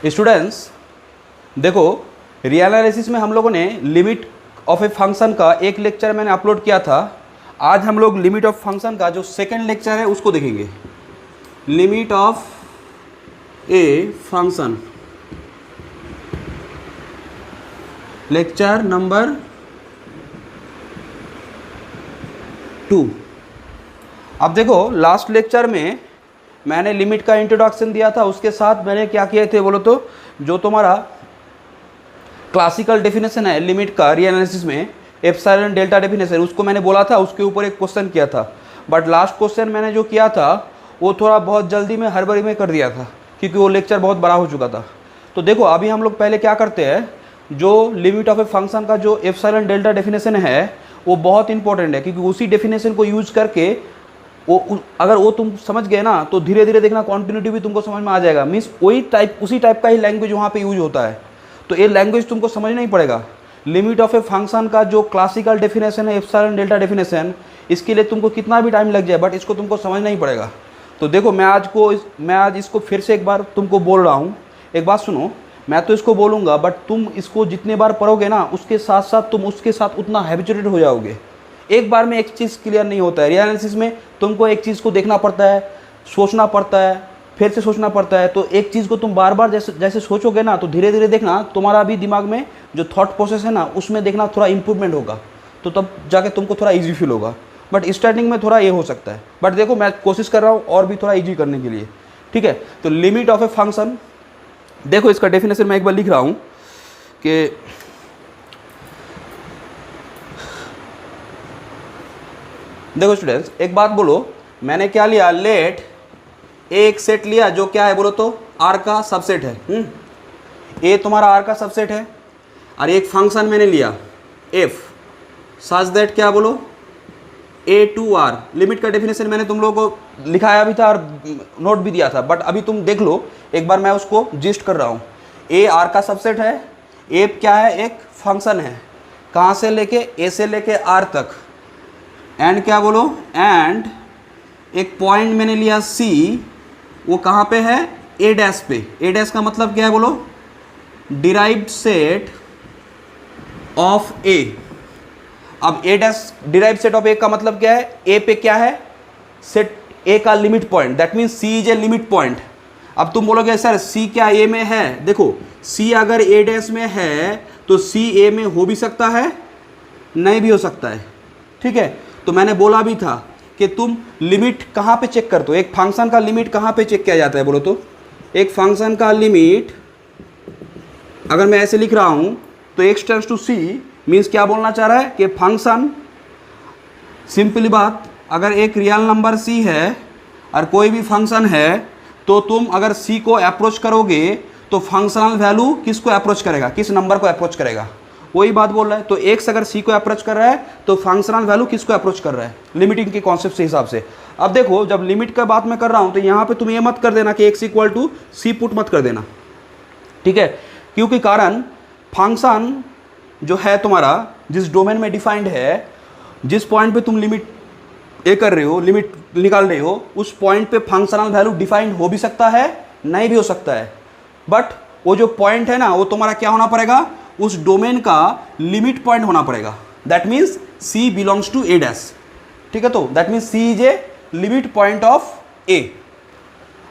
Students देखो, real analysis में हम लोगों ने लिमिट ऑफ ए फंक्शन का एक लेक्चर मैंने अपलोड किया था। आज हम लोग लिमिट ऑफ फंक्शन का जो सेकंड लेक्चर है उसको देखेंगे। Limit of a function, lecture number 2। अब देखो, लास्ट लेक्चर में मैंने लिमिट का इंट्रोडक्शन दिया था, उसके साथ मैंने क्या किए थे बोलो तो, जो तुम्हारा क्लासिकल डेफिनेशन है लिमिट का रियल एनालिसिस में, एप्सिलॉन डेल्टा डेफिनेशन, उसको मैंने बोला था, उसके ऊपर एक क्वेश्चन किया था। बट लास्ट क्वेश्चन मैंने जो किया था वो थोड़ा बहुत जल्दी में हड़बड़ी में कर दिया था, क्योंकि वो लेक्चर बहुत बड़ा हो चुका था। तो देखो, अभी हम लोग पहले क्या करते हैं, जो लिमिट ऑफ ए फंक्शन का जो एप्सिलॉन डेल्टा डेफिनेशन है वो बहुत इंपॉर्टेंट है, क्योंकि उसी डेफिनेशन को यूज करके वो अगर वो तुम समझ गए ना तो धीरे धीरे देखना कॉन्टिन्यूटी भी तुमको समझ में आ जाएगा। मीन्स उसी टाइप का ही लैंग्वेज वहाँ पे यूज होता है, तो ये लैंग्वेज तुमको समझना ही पड़ेगा। लिमिट ऑफ ए फंक्शन का जो क्लासिकल डेफिनेशन है एप्सिलॉन डेल्टा डेफिनेशन, इसके लिए तुमको कितना भी टाइम लग जाए बट इसको तुमको समझना ही पड़ेगा। तो देखो, मैं आज इसको फिर से एक बार तुमको बोल रहा हूँ। एक बात सुनो, मैं तो इसको बोलूँगा बट तुम इसको जितने बार पढ़ोगे ना उसके साथ साथ तुम उसके साथ उतना हैबिचुएटेड हो जाओगे। एक बार में एक चीज़ क्लियर नहीं होता है। रियल एनालिसिस में तुमको एक चीज़ को देखना पड़ता है, सोचना पड़ता है, फिर से सोचना पड़ता है। तो एक चीज़ को तुम बार बार जैसे सोचोगे ना तो धीरे धीरे देखना तुम्हारा भी दिमाग में जो थॉट प्रोसेस है ना उसमें देखना थोड़ा इंप्रूवमेंट होगा, तो तब जाके तुमको थोड़ा ईजी फील होगा। बट स्टार्टिंग में थोड़ा ये हो सकता है, बट देखो मैं कोशिश कर रहा हूँ और भी थोड़ा ईजी करने के लिए, ठीक है। तो लिमिट ऑफ ए फंक्शन, देखो इसका डेफिनेशन मैं एक बार लिख रहा हूँ कि देखो स्टूडेंट्स, एक बात बोलो, मैंने क्या लिया, लेट एक सेट लिया जो क्या है बोलो तो आर का सबसेट है। ए तुम्हारा आर का सबसेट है, और एक फंक्शन मैंने लिया एफ सच दैट क्या बोलो ए टू आर। लिमिट का डेफिनेशन मैंने तुम लोगों को लिखाया भी था और नोट भी दिया था, बट अभी तुम देख लो एक बार, मैं उसको जिस्ट कर रहा हूँ। ए आर का सबसेट है, एफ क्या है, एक फंक्शन है, कहाँ से लेके ए से लेके आर तक, एंड क्या बोलो, एंड एक पॉइंट मैंने लिया सी, वो कहाँ पे है, ए डैश पे। ए डैश का मतलब क्या है बोलो, डिराइव्ड सेट ऑफ ए। अब ए डैश डिराइव्ड सेट ऑफ ए का मतलब क्या है, ए पे क्या है, सेट ए का limit point, that means c is a limit point. अब तुम बोलोगे सर सी क्या ए में है, देखो सी अगर ए डैश में है तो सी ए में हो भी सकता है, नहीं भी हो सकता है, ठीक है। तो मैंने बोला भी था कि तुम लिमिट कहाँ पे चेक करते हो, एक फंक्शन का लिमिट कहाँ पे चेक किया जाता है बोलो तो, एक फंक्शन का लिमिट अगर मैं ऐसे लिख रहा हूँ तो x tends to c means क्या बोलना चाह रहा है कि फंक्शन, सिंपली बात, अगर एक रियल नंबर c है और कोई भी फंक्शन है तो तुम अगर c को अप्रोच करोगे तो फंक्शनल वैल्यू किसको अप्रोच करेगा, किस नंबर को अप्रोच करेगा, वही बात बोल रहा है। तो x अगर c को अप्रोच कर रहा है तो फंक्शनल वैल्यू किसको अप्रोच कर रहा है, लिमिटिंग के कॉन्सेप्ट के हिसाब से। अब देखो, जब लिमिट का बात मैं कर रहा हूँ तो यहाँ पे तुम ये मत कर देना कि x equal to c put मत कर देना, ठीक है, क्योंकि कारण फंक्शन जो है तुम्हारा जिस डोमेन में डिफाइंड है, जिस पॉइंट पे तुम लिमिट ए कर रहे हो, लिमिट निकाल रहे हो, उस पॉइंट पे फंक्शनल वैल्यू डिफाइंड हो भी सकता है, नहीं भी हो सकता है। बट वो जो पॉइंट है ना वो तुम्हारा क्या होना पड़ेगा, उस डोमेन का लिमिट पॉइंट होना पड़ेगा। That means C belongs to a dash, ठीक है। तो that means C is a limit point of A.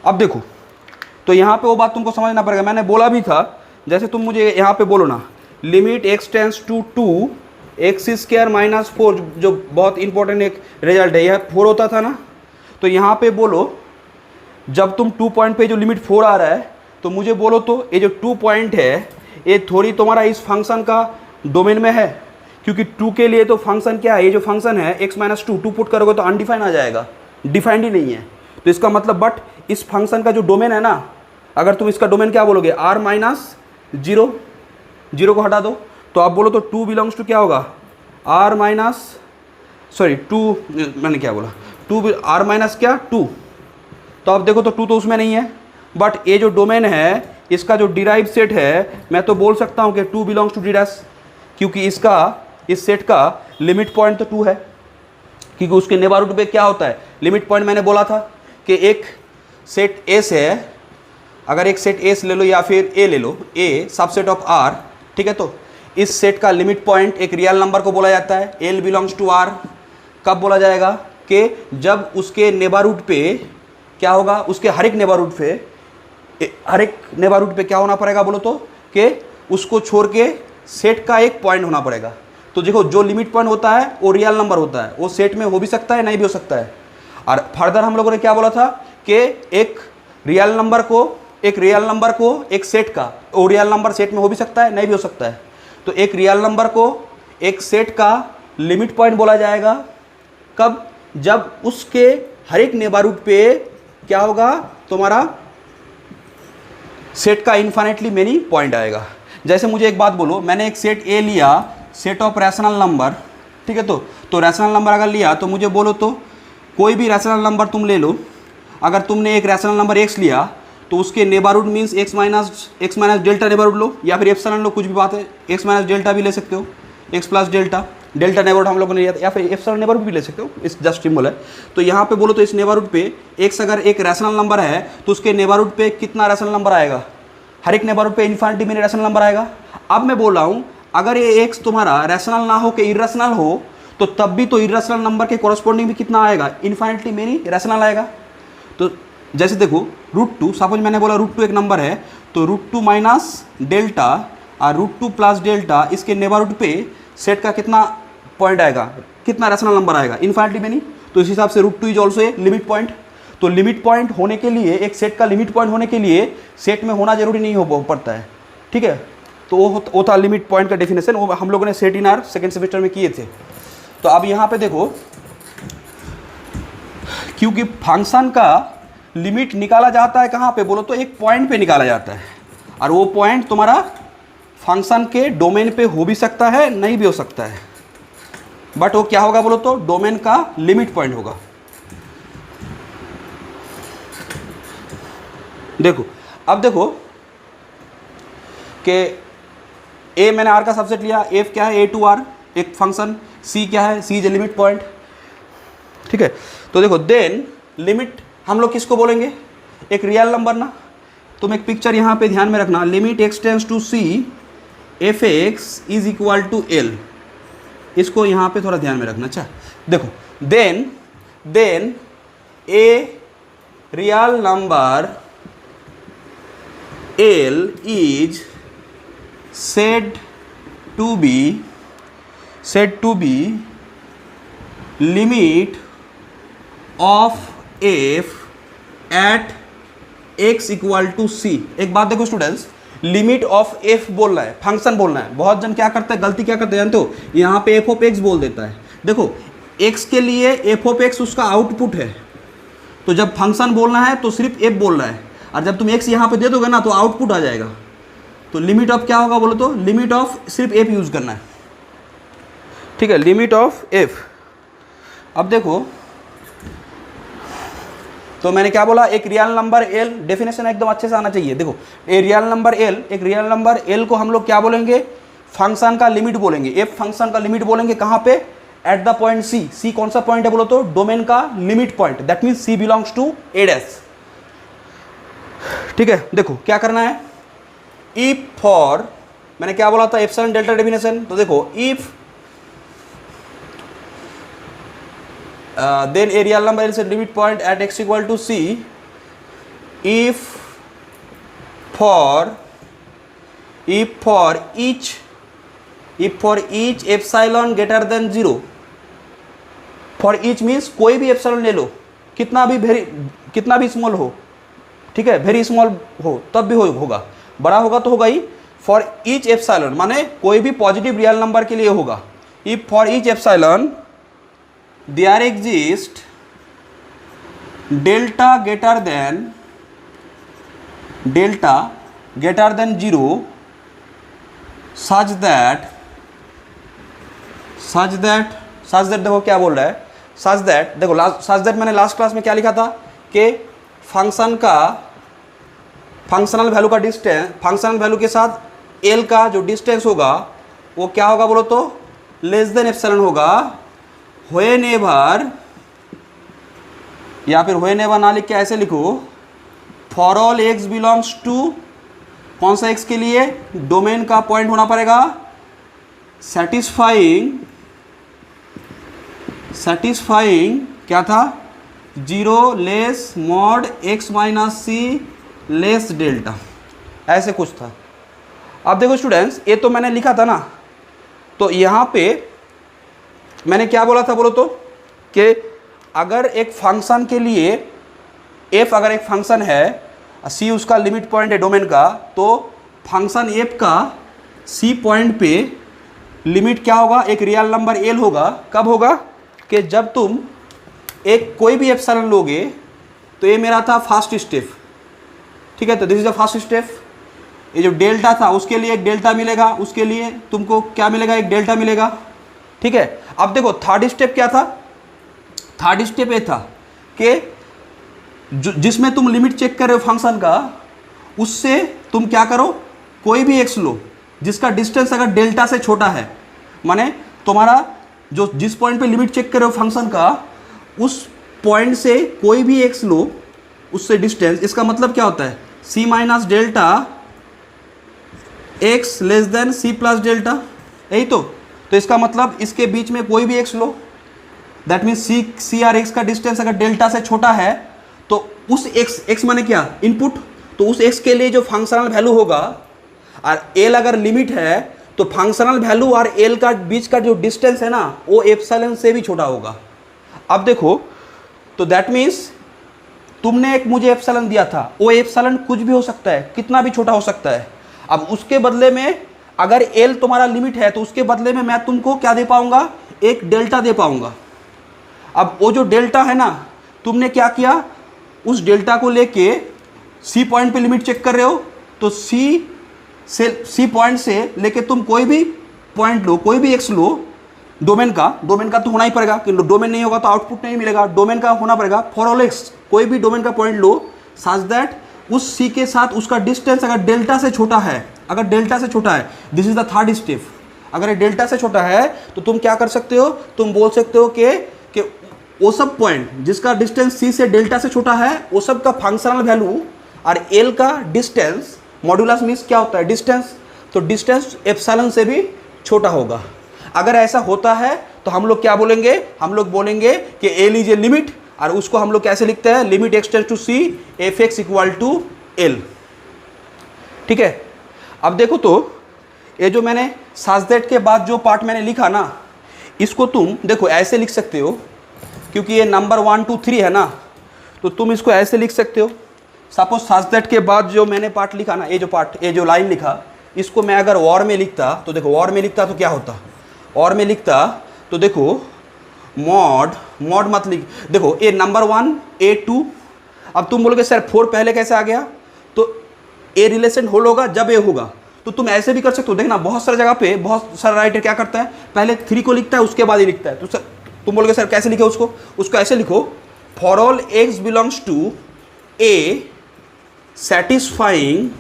अब देखो, तो यहाँ पे वो बात तुमको समझना पड़ेगा, मैंने बोला भी था, जैसे तुम मुझे यहाँ पे बोलो ना, limit x tends to 2 x square minus 4, जो बहुत इंपॉर्टेंट एक रिजल्ट है, यह 4 होता था ना। तो यहाँ पे बोलो, जब तुम 2 पॉइंट पे जो लिमिट 4 आ रहा है तो मुझे बोलो तो ये जो 2 पॉइंट है ये थोड़ी तुम्हारा इस फंक्शन का डोमेन में है, क्योंकि 2 के लिए तो फंक्शन क्या है, ये जो फंक्शन है x माइनस 2 पुट करोगे तो अनडिफाइंड आ जाएगा, डिफाइंड ही नहीं है। तो इसका मतलब, बट इस फंक्शन का जो डोमेन है ना, अगर तुम इसका डोमेन क्या बोलोगे, r माइनस 0, 0 को हटा दो तो आप बोलो तो 2 बिलोंग्स टू क्या होगा, r माइनस, सॉरी 2, मैंने क्या बोला, 2 r माइनस क्या 2। तो आप देखो तो 2 तो उसमें नहीं है, बट ये जो डोमेन है इसका जो डिराइव सेट है, मैं तो बोल सकता हूँ कि 2 बिलोंग्स टू डी डैश, क्योंकि इसका इस सेट का लिमिट पॉइंट तो 2 है, क्योंकि उसके नेबरहुड पे क्या होता है, लिमिट पॉइंट मैंने बोला था कि एक सेट ए से अगर एक सेट ए ले लो या फिर ए ले लो, ए सबसेट ऑफ आर, ठीक है, तो इस सेट का लिमिट पॉइंट एक रियल नंबर को बोला जाता है, एल बिलोंग्स टू आर। कब बोला जाएगा कि जब उसके नेबरहुड पे क्या होगा, उसके हर एक नेबरहुड पे क्या होना पड़ेगा बोलो तो, कि उसको छोड़ के सेट का एक पॉइंट होना पड़ेगा। तो देखो जो लिमिट पॉइंट होता है वो रियल नंबर होता है, वो सेट में हो भी सकता है नहीं भी हो सकता है। और फर्दर हम लोगों ने क्या बोला था कि एक रियल नंबर को एक सेट का, वो रियल नंबर सेट में हो भी सकता है नहीं भी हो सकता है। तो एक रियल नंबर को एक सेट का लिमिट पॉइंट बोला जाएगा कब, जब उसके हर एक नेबरहुड पे क्या होगा, तुम्हारा सेट का इन्फिनिटली मेनी पॉइंट आएगा। जैसे मुझे एक बात बोलो, मैंने एक सेट ए लिया, सेट ऑफ रैशनल नंबर, ठीक है, तो रैशनल नंबर अगर लिया तो मुझे बोलो तो कोई भी रैशनल नंबर तुम ले लो। अगर तुमने एक रैशनल नंबर x लिया तो उसके neighbourhood means x minus delta neighbourhood लो, या फिर एप्सिलॉन लो, कुछ भी बात है, x माइनस डेल्टा भी ले सकते हो, x प्लस डेल्टा नेबरहुड हम लोगों ने लिया था, या फिर एप्सिलॉन नेबरहुड भी ले सकते हो, इस जस्ट सिंबल है। तो यहाँ पे बोलो तो इस नेबरहुड पे x अगर एक रैशनल नंबर है तो उसके नेबरहुड पे कितना रैशनल नंबर आएगा, हर एक नेबरहुड पे इन्फिनिटी मेनी रैशनल नंबर आएगा। अब मैं बोल रहा हूँ अगर ये x तुम्हारा रैशनल ना हो के इर्रेशनल हो तो तब भी तो इर्रेशनल नंबर के कोरस्पॉन्डिंग भी कितना आएगा, इन्फिनिटी मेनी रैशनल आएगा। तो जैसे देखो √2, सपोज मैंने बोला √2 एक नंबर है, तो √2 माइनस डेल्टा और √2 प्लस डेल्टा, इसके नेबरहुड पे सेट का कितना पॉइंट आएगा, कितना रैशनल नंबर आएगा, इन्फिनिटी मेनी। तो इस हिसाब से √2 is also a limit point. तो लिमिट पॉइंट होने के लिए, एक सेट का लिमिट पॉइंट होने के लिए सेट में होना जरूरी नहीं हो पड़ता है, ठीक है। तो वो था लिमिट पॉइंट का डेफिनेशन, वो हम लोगों ने set in are second semester में किए थे। तो अब यहाँ पे देखो, क्योंकि फंक्शन का लिमिट निकाला जाता है कहाँ पे बोलो तो एक पॉइंट पे निकाला जाता है, और वो पॉइंट तुम्हारा फंक्शन के डोमेन पे हो भी सकता है नहीं भी हो सकता है, बट वो क्या होगा बोलो तो डोमेन का लिमिट पॉइंट होगा। देखो अब देखो कि ए मैंने आर का सबसेट लिया, एफ क्या है, a टू आर एक फंक्शन, सी क्या है, सी इज ए लिमिट पॉइंट, ठीक है। तो देखो देन लिमिट हम लोग किसको बोलेंगे, एक रियल नंबर ना। तुम एक पिक्चर यहाँ पे ध्यान में रखना, limit x tends to c f x is equal to l, इसको यहाँ पे थोड़ा ध्यान में रखना। अच्छा देखो then a real number l is said to be limit of f at x equal to c। एक बात देखो स्टूडेंट्स, लिमिट ऑफ f बोलना है, फंक्शन बोलना है। बहुत जन क्या करते हैं, गलती क्या करते हैं जानते हो, यहाँ पे f ऑफ x बोल देता है। देखो x के लिए f ऑफ x उसका आउटपुट है, तो जब फंक्शन बोलना है तो सिर्फ f बोलना है, और जब तुम x यहाँ पे दे दोगे ना तो आउटपुट आ जाएगा। तो लिमिट ऑफ क्या होगा बोलो तो, लिमिट ऑफ सिर्फ f यूज़ करना है, ठीक है, लिमिट ऑफ f। अब देखो तो मैंने क्या बोला, एक रियल नंबर l, डेफिनेशन एकदम अच्छे से आना चाहिए। देखो एक रियल नंबर l को हम लोग क्या बोलेंगे, फंक्शन का लिमिट बोलेंगे, f फंक्शन का लिमिट बोलेंगे कहाँ पे, at the point c। c कौन सा पॉइंट है बोलो तो, डोमेन का limit point, that means c belongs to a dash, ठीक है। देखो क्या करना है, इफ फॉर, मैंने क्या बोला था, एप्सिलॉन डेल्टा डेफिनेशन। तो देखो if then a real number is a limit point at x equal to c if for each epsilon greater than 0। for each means कोई भी एप्सिलॉन ले लो, कितना भी स्मॉल हो, ठीक है, वेरी स्मॉल हो तब भी होगा, बड़ा होगा तो होगा ही। फॉर ईच एप्सिलॉन माने कोई भी पॉजिटिव रियल नंबर के लिए होगा। If for each epsilon there exist delta greater than 0 such that देखो क्या बोल रहा है, सच दैट, देखो सच दैट मैंने लास्ट क्लास में क्या लिखा था कि फंक्शन का फंक्शनल वैल्यू का डिस्टेंस, फंक्शनल वैल्यू के साथ एल का जो डिस्टेंस होगा वो क्या होगा बोलो तो, लेस देन एप्सिलॉन होगा। व्हेनेवर, या फिर व्हेनेवर ना लिख के ऐसे लिखो, for all x belongs to, कौन सा एक्स के लिए, डोमेन का पॉइंट होना पड़ेगा सेटिस्फाइंग क्या था, 0 less mod x minus c less delta, ऐसे कुछ था। अब देखो स्टूडेंट्स, ये तो मैंने लिखा था ना, तो यहाँ पे मैंने क्या बोला था बोलो तो, कि अगर एक फंक्शन के लिए f अगर एक फंक्शन है, c उसका लिमिट पॉइंट है डोमेन का, तो फंक्शन f का c पॉइंट पे लिमिट क्या होगा, एक रियल नंबर l होगा। कब होगा, कि जब तुम एक कोई भी एप्सिलॉन लोगे, तो ये मेरा था फर्स्ट स्टेप, ठीक है, तो this is the first step. ये जो डेल्टा था उसके लिए एक डेल्टा मिलेगा, उसके लिए तुमको क्या मिलेगा, एक डेल्टा मिलेगा, ठीक है। अब देखो थर्ड स्टेप क्या था, थर्ड स्टेप ये था कि जिसमें तुम लिमिट चेक कर रहे हो फंक्शन का, उससे तुम क्या करो, कोई भी एक्स लो जिसका डिस्टेंस अगर डेल्टा से छोटा है, माने तुम्हारा जो जिस पॉइंट पे लिमिट चेक कर रहे हो फंक्शन का, उस पॉइंट से कोई भी एक्स लो, उससे डिस्टेंस, इसका मतलब क्या होता है, c minus delta x less then c plus delta, यही तो इसका मतलब इसके बीच में कोई भी x low, that means c और x का डिस्टेंस अगर डेल्टा से छोटा है, तो उस x माने क्या, इनपुट, तो उस x के लिए जो फंक्शनल वैल्यू होगा, और l अगर लिमिट है, तो फंक्शनल वैल्यू और l का बीच का जो डिस्टेंस है ना, वो एप्सिलॉन से भी छोटा होगा। अब देखो, तो दैट मीन्स तुमने एक मुझे एप्सिलॉन दिया था, वो एप्सिलॉन कुछ भी हो सकता है, कितना भी छोटा हो सकता है। अब उसके बदले में अगर l तुम्हारा लिमिट है, तो उसके बदले में मैं तुमको क्या दे पाऊंगा, एक डेल्टा दे पाऊंगा। अब वो जो डेल्टा है ना, तुमने क्या किया, उस डेल्टा को लेके c पॉइंट पे लिमिट चेक कर रहे हो, तो c पॉइंट से लेके तुम कोई भी पॉइंट लो, कोई भी x लो, डोमेन का तो होना ही पड़ेगा, कि डोमेन नहीं होगा तो आउटपुट नहीं मिलेगा, डोमेन का होना पड़ेगा। फॉर ऑल एक्स कोई भी डोमेन का पॉइंट लो सच दैट उस c के साथ उसका डिस्टेंस अगर डेल्टा से छोटा है, अगर डेल्टा से छोटा है, this is the third step. अगर ये डेल्टा से छोटा है, तो तुम क्या कर सकते हो, तुम बोल सकते हो कि वो सब पॉइंट जिसका डिस्टेंस c से डेल्टा से छोटा है, वो सब का फंक्शनल वैल्यू और l का डिस्टेंस, मॉड्यूलस मीन्स क्या होता है, डिस्टेंस, तो डिस्टेंस एप्सिलॉन से भी छोटा होगा। अगर ऐसा होता है तो हम लोग क्या बोलेंगे, हम लोग बोलेंगे कि l इज ए लिमिट, और उसको हम लोग कैसे लिखते हैं, limit x tends to c f x equal to l, ठीक है। अब देखो, तो ये जो मैंने सच दैट के बाद जो पार्ट मैंने लिखा ना, इसको तुम देखो ऐसे लिख सकते हो, क्योंकि ये नंबर 1 2 3 है ना, तो तुम इसको ऐसे लिख सकते हो। सपोज सच दैट के बाद जो मैंने पार्ट लिखा ना, ये जो लाइन लिखा, इसको मैं अगर और में लिखता, तो देखो और में लिखता तो क्या होता, और में लिखता तो देखो मॉड मत लिख, देखो ए नंबर 1 A2, अब तुम बोलोगे सर 4 पहले कैसे आ गया, तो ए रिलेशन होल होगा जब ए होगा, तो तुम ऐसे भी कर सकते हो। देखना बहुत सारी जगह पे बहुत सारा राइटर क्या करता है, पहले 3 को लिखता है, उसके बाद ही लिखता है। तो सर तुम बोलोगे सर कैसे लिखे उसको ऐसे लिखो, for all x belongs to a satisfying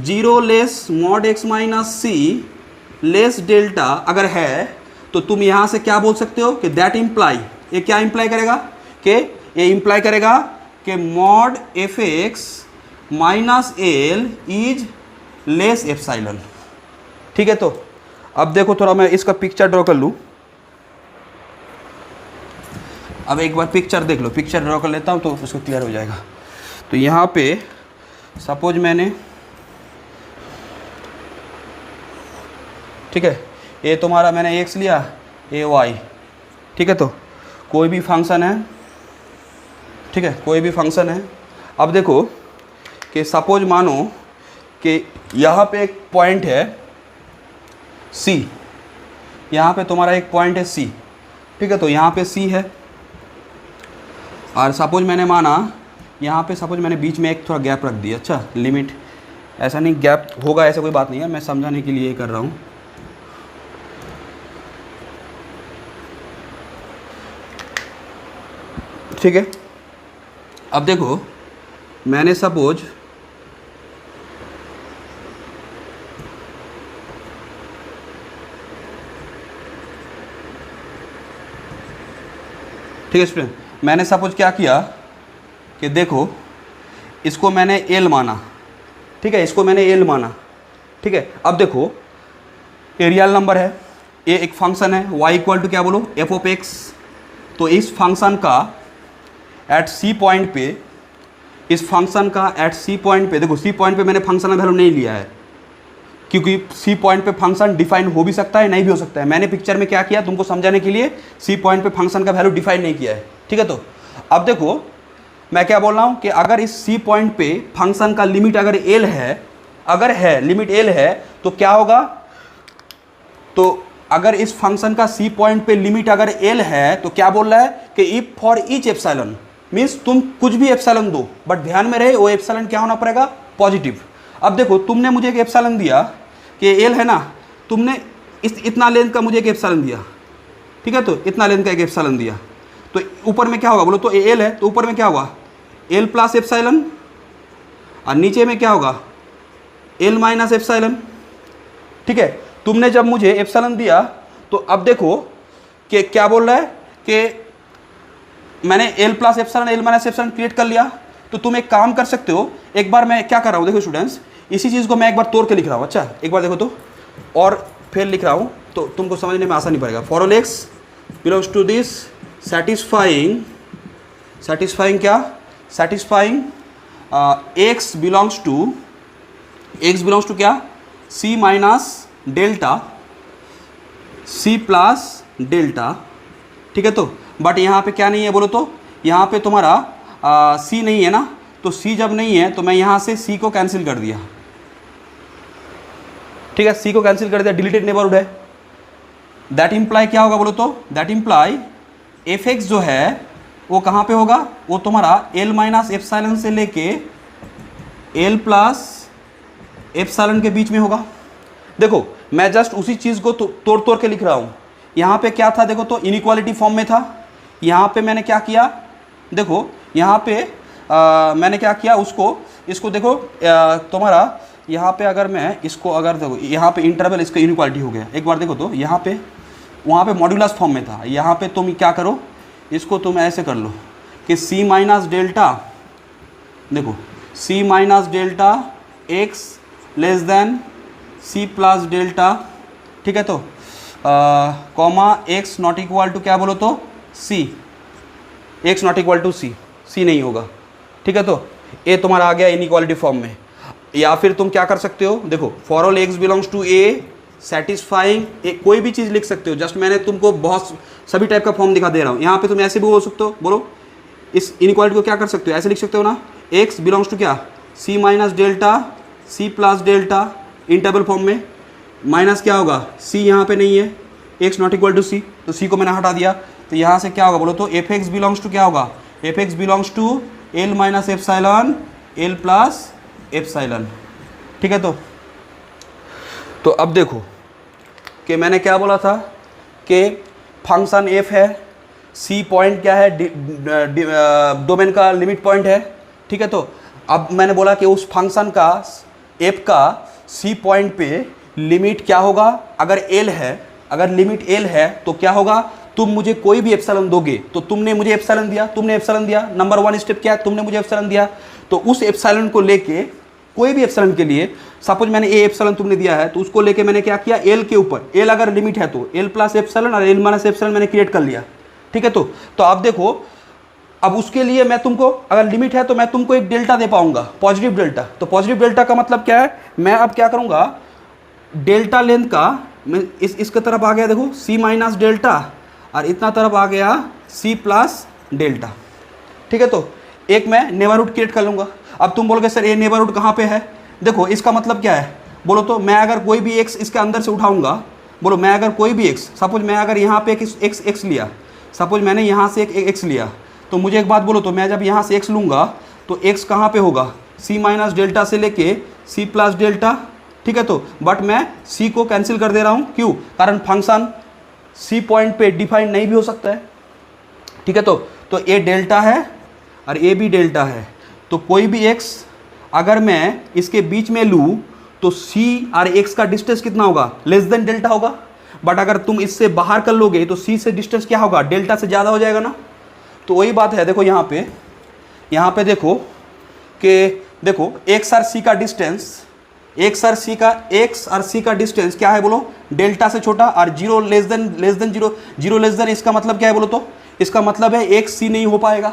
0 less mod x minus c less delta अगर है, तो तुम यहाँ से क्या बोल सकते हो कि दैट इम्प्लाई, ये क्या इम्प्लाई करेगा, कि ये इम्प्लाई करेगा कि mod F x minus L is less epsilon, ठीक है। तो अब देखो थोड़ा मैं इसका पिक्चर ड्रॉ कर लूँ, अब एक बार पिक्चर देख लो, पिक्चर ड्रॉ कर लेता हूँ तो उसको क्लियर हो जाएगा। तो यहाँ पे सपोज मैंने, ठीक है, ये तुम्हारा मैंने एक्स लिया, ए वाई, ठीक है, तो कोई भी फंक्शन है, ठीक है, कोई भी फंक्शन है। अब देखो कि सपोज मानो कि यहाँ पे एक पॉइंट है C, यहाँ पे तुम्हारा एक पॉइंट है C, ठीक है, तो यहाँ पे C है, और सपोज मैंने माना यहाँ पे सपोज मैंने बीच में एक थोड़ा गैप रख दिया, अच्छा लिमिट, ऐसा नहीं गैप होगा ऐसा कोई बात नहीं है, मैं समझाने के लिए कर रहा हूँ। ठीक है, अब देखो मैंने सपोज ठीक है स्टूडेंट, मैंने सपोज क्या किया कि देखो इसको मैंने एल माना, ठीक है, इसको मैंने एल माना, ठीक है। अब देखो ये रियल नंबर है, ये एक फंक्शन है y इक्वल टू क्या बोलो एफ ऑफ एक्स। तो इस फंक्शन का एट सी पॉइंट पे, इस फंक्शन का एट सी पॉइंट पे, देखो सी पॉइंट पे मैंने फंक्शन का वैल्यू नहीं लिया है, क्योंकि सी पॉइंट पे फंक्शन डिफाइन हो भी सकता है नहीं भी हो सकता है। मैंने पिक्चर में क्या किया तुमको समझाने के लिए, सी पॉइंट पे फंक्शन का वैल्यू डिफाइन नहीं किया है, ठीक है। तो अब देखो मैं क्या बोल रहा हूँ कि अगर इस सी पॉइंट पे फंक्शन का लिमिट अगर एल है, अगर है लिमिट एल है, तो क्या होगा, तो अगर इस फंक्शन का सी पॉइंट पे लिमिट अगर एल है तो क्या बोल रहा है कि if for each epsilon, means तुम कुछ भी एप्सिलॉन दो, बट ध्यान में रहे वो एप्सिलॉन क्या होना पड़ेगा, पॉजिटिव। अब देखो तुमने मुझे एक एप्सिलॉन दिया कि एल है ना, तुमने इतना लेंथ का मुझे एक एप्सिलॉन दिया, ठीक है, तो इतना लेंथ का एक एप्सिलॉन दिया, तो ऊपर में क्या होगा बोलो, तो एल है तो ऊपर में क्या होगा एल प्लस एप्सिलॉन, और नीचे में क्या होगा एल माइनस एप्सिलॉन, ठीक है। तुमने जब मुझे एप्सिलॉन दिया तो अब देखो कि क्या बोल रहा है कि मैंने L plus epsilon L minus epsilon create कर लिया। तो तुम एक काम कर सकते हो, एक बार मैं क्या कर रहा हूँ, देखो स्टूडेंट्स, इसी चीज़ को मैं एक बार तोड़ के लिख रहा हूँ, अच्छा एक बार देखो तो, और फिर लिख रहा हूँ तो तुमको समझने में आसानी पड़ेगा। For all x belongs to this satisfying, satisfying क्या, सेटिस्फाइंग एक्स बिलोंग्स टू क्या, C minus delta C plus delta, ठीक है। तो बट यहाँ पे क्या नहीं है बोलो, तो यहाँ पे तुम्हारा सी नहीं है ना, तो सी जब नहीं है तो मैं यहाँ से सी को कैंसिल कर दिया, ठीक है, सी को कैंसिल कर दिया, डिलीटेड नेबरहुड है। दैट इम्प्लाई क्या होगा बोलो, तो दैट इम्प्लाई एफ एक्स जो है वो कहाँ पे होगा, वो तुम्हारा एल माइनस एप्सिलॉन से लेके एल प्लस एप्सिलॉन के बीच में होगा। देखो मैं जस्ट उसी चीज़ को तोड़ तोड़ के लिख रहा हूँ। यहाँ पे क्या था देखो, तो इनइक्वालिटी फॉर्म में था, यहाँ पे मैंने क्या किया, देखो यहाँ पे मैंने क्या किया, इसको देखो तुम्हारा यहाँ पे अगर मैं इसको अगर देखो यहाँ पे इंटरवल इसका इनइक्वालिटी हो गया, एक बार देखो तो यहाँ पे वहाँ पे मॉड्यूलस फॉर्म में था, यहाँ पे तुम क्या करो, इसको तुम ऐसे कर लो कि सी माइनस डेल्टा, देखो C minus delta x less than C plus delta, ठीक है। तो comma x not equal to क्या बोलो, तो C, x not equal to C, C नहीं होगा, ठीक है। तो ए तुम्हारा आ गया इनइक्वालिटी फॉर्म में। या फिर तुम क्या कर सकते हो, देखो for all x belongs to a satisfying, कोई भी चीज़ लिख सकते हो, जस्ट मैंने तुमको बहुत सभी टाइप का फॉर्म दिखा दे रहा हूँ। यहाँ पे तुम ऐसे भी बोल सकते हो, बोलो इस इनइक्वालिटी को क्या कर सकते हो, ऐसे लिख सकते हो ना, एक्स बिलोंग्स टू क्या, C minus delta C plus delta, interval form में, माइनस क्या होगा, सी यहाँ पे नहीं है, x not equal to C, तो सी को मैंने हटा दिया, तो यहाँ से क्या होगा बोलो, तो एफ एक्स बिलोंग्स टू क्या होगा, f x belongs to l minus epsilon l plus epsilon, ठीक है। तो अब देखो कि मैंने क्या बोला था कि फंक्शन एफ है, सी पॉइंट क्या है, डोमेन का लिमिट पॉइंट है, ठीक है। तो अब मैंने बोला कि उस फंक्शन का एफ का सी पॉइंट पे लिमिट क्या होगा, अगर एल है, अगर लिमिट एल है तो क्या होगा, तुम मुझे कोई भी एप्सिलॉन दोगे, तो तुमने मुझे एप्सिलॉन दिया, तुमने एप्सिलॉन दिया, नंबर वन स्टेप क्या है, तुमने मुझे एप्सिलॉन दिया, तो उस एप्सिलॉन को लेके कोई भी एप्सिलॉन के लिए, सपोज मैंने ए एप्सिलॉन तुमने दिया है, तो उसको लेके मैंने क्या किया, एल के ऊपर, एल अगर लिमिट है तो एल प्लस एप्सिलॉन और एल माइनस एप्सिलॉन मैंने क्रिएट कर लिया, ठीक है। तो अब देखो, अब उसके लिए मैं तुमको अगर लिमिट है तो मैं तुमको एक डेल्टा दे पाऊंगा, पॉजिटिव डेल्टा। तो पॉजिटिव डेल्टा का मतलब क्या है, मैं अब क्या करूंगा, डेल्टा लेंथ का मैं इसके तरफ आ गया, देखो सी माइनस डेल्टा, और इतना तरफ आ गया सी प्लस डेल्टा, ठीक है। तो एक मैं नेबरहुड क्रिएट कर लूँगा। अब तुम बोलोगे सर ये नेबरहुड कहाँ पे है, देखो इसका मतलब क्या है, बोलो तो मैं अगर कोई भी एक्स इसके अंदर से उठाऊंगा, बोलो मैं अगर कोई भी एक्स, सपोज मैं अगर यहाँ पे एक एक्स लिया, सपोज मैंने यहाँ से एक एक्स लिया, तो मुझे एक बात बोलो, तो मैं जब यहाँ से एक्स लूँगा तो एक्स कहाँ पे होगा, सी माइनस डेल्टा से लेके सी प्लस डेल्टा, ठीक है। तो बट मैं सी को कैंसिल कर दे रहा हूँ, क्यों, कारण फंक्शन सी पॉइंट पे डिफाइन नहीं भी हो सकता है, ठीक है। तो ए डेल्टा है और ए भी डेल्टा है, तो कोई भी एक्स अगर मैं इसके बीच में लूँ तो सी और एक्स का डिस्टेंस कितना होगा, लेस देन डेल्टा होगा। बट अगर तुम इससे बाहर कर लोगे तो सी से डिस्टेंस क्या होगा, डेल्टा से ज़्यादा हो जाएगा ना। तो वही बात है, देखो यहाँ पे यहाँ पे देखो कि देखो एक्स और सी का डिस्टेंस, एक्स और सी का डिस्टेंस क्या है बोलो, डेल्टा से छोटा, और zero less than zero less than, इसका मतलब क्या है बोलो तो, इसका मतलब है एक्स सी नहीं हो पाएगा।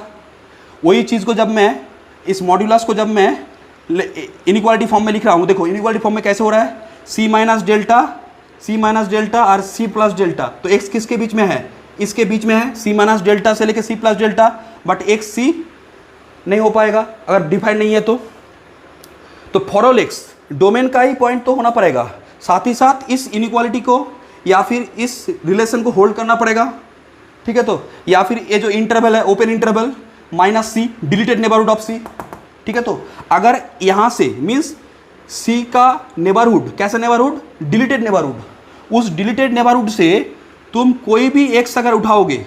वही चीज़ को जब मैं इस मॉड्यूलस को जब मैं इनइक्वालिटी फॉर्म में लिख रहा हूँ, देखो इनइक्वालिटी फॉर्म में कैसे हो रहा है, सी माइनस डेल्टा और सी प्लस डेल्टा, तो एक्स किसके बीच में है, इसके बीच में है, सी माइनस डेल्टा से लेके C plus delta, but x C नहीं हो पाएगा अगर डिफाइन नहीं है तो फॉर ऑल एक्स डोमेन का ही पॉइंट तो होना पड़ेगा, साथ ही साथ इस इनइक्वालिटी को या फिर इस रिलेशन को होल्ड करना पड़ेगा, ठीक है। तो या फिर ये जो इंटरवल है open interval minus C deleted neighbourhood of C, ठीक है। तो अगर यहाँ से मीन्स सी का नेबरहुड, कैसा नेबरहुड, डिलीटेड नेबरहुड, उस डिलीटेड नेबरहुड से तुम कोई भी एक्स अगर उठाओगे,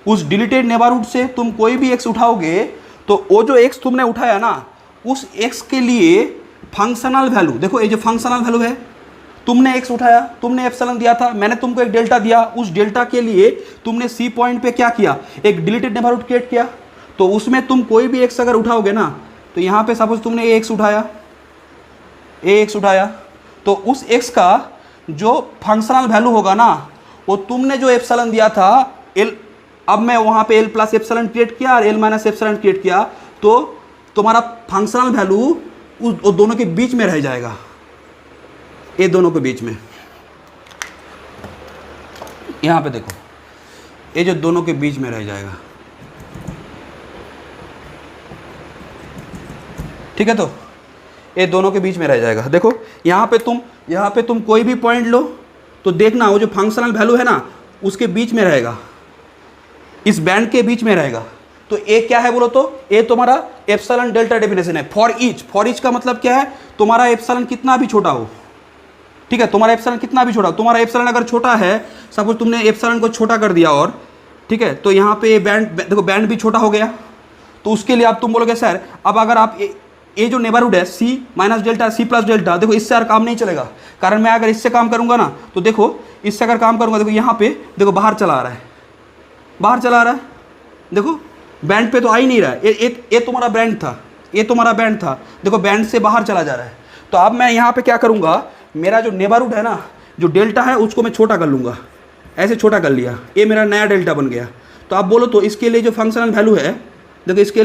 उस डिलीटेड नेबरहुड से तुम कोई भी एक्स उठाओगे, तो वो जो एक्स तुमने उठाया ना, उस एक्स के लिए फंक्शनल वैल्यू, देखो ये जो फंक्शनल वैल्यू है, तुमने एक्स उठाया, तुमने एप्सिलॉन दिया था, मैंने तुमको एक डेल्टा दिया, उस डेल्टा के लिए तुमने सी पॉइंट पे क्या किया, एक डिलीटेड नेबरहुड क्रिएट किया, तो उसमें तुम कोई भी एक्स अगर उठाओगे ना, तो यहाँ पे सपोज तुमने ए एक्स उठाया, तो उस एक्स का जो फंक्शनल वैल्यू होगा ना, वो तुमने जो एप्सिलॉन दिया था एल, अब मैं वहाँ पे एल प्लस एप्सिलॉन क्रिएट किया और एल माइनस एप्सिलॉन क्रिएट किया, तो तुम्हारा फंक्शनल वैल्यू उस दोनों के बीच में रह जाएगा, ये दोनों के बीच में, यहाँ पे देखो ये जो दोनों के बीच में रह जाएगा, ठीक है। तो ये दोनों के बीच में रह जाएगा। देखो यहाँ पे तुम कोई भी पॉइंट लो तो देखना वो जो फंक्शनल वैल्यू है ना उसके बीच में रहेगा, इस बैंड के बीच में रहेगा। तो ए क्या है बोलो तो, ए तुम्हारा एप्सिलॉन डेल्टा डेफिनेशन है फॉर ईच का मतलब क्या है, तुम्हारा एप्सिलॉन कितना भी छोटा हो, ठीक है, तुम्हारा एप्सिलॉन कितना भी छोटा, तुम्हारा एप्सिलॉन अगर छोटा है, सपोज तुमने एप्सिलॉन को छोटा कर दिया और ठीक है, तो यहाँ पे बैंड देखो, बैंड भी छोटा हो गया, तो उसके लिए आप तुम बोलोगे सर अब अगर आप ये जो नेबरहुड है C minus delta C plus delta, देखो इससे यार काम नहीं चलेगा, कारण मैं अगर इससे काम करूँगा ना, तो देखो इससे अगर काम करूँगा, देखो यहाँ पे देखो बाहर चला आ रहा है, देखो बैंड पे तो आ ही नहीं रहा है, ये तुम्हारा बैंड था, देखो बैंड से बाहर चला जा रहा है। तो अब मैं यहाँ पे क्या करूँगा, मेरा जो नेबरहुड है ना, जो डेल्टा है उसको मैं छोटा कर लूँगा, ऐसे छोटा कर लिया, ये मेरा नया डेल्टा बन गया। तो आप बोलो तो इसके लिए जो फंक्शनल वैल्यू है, देखो इसके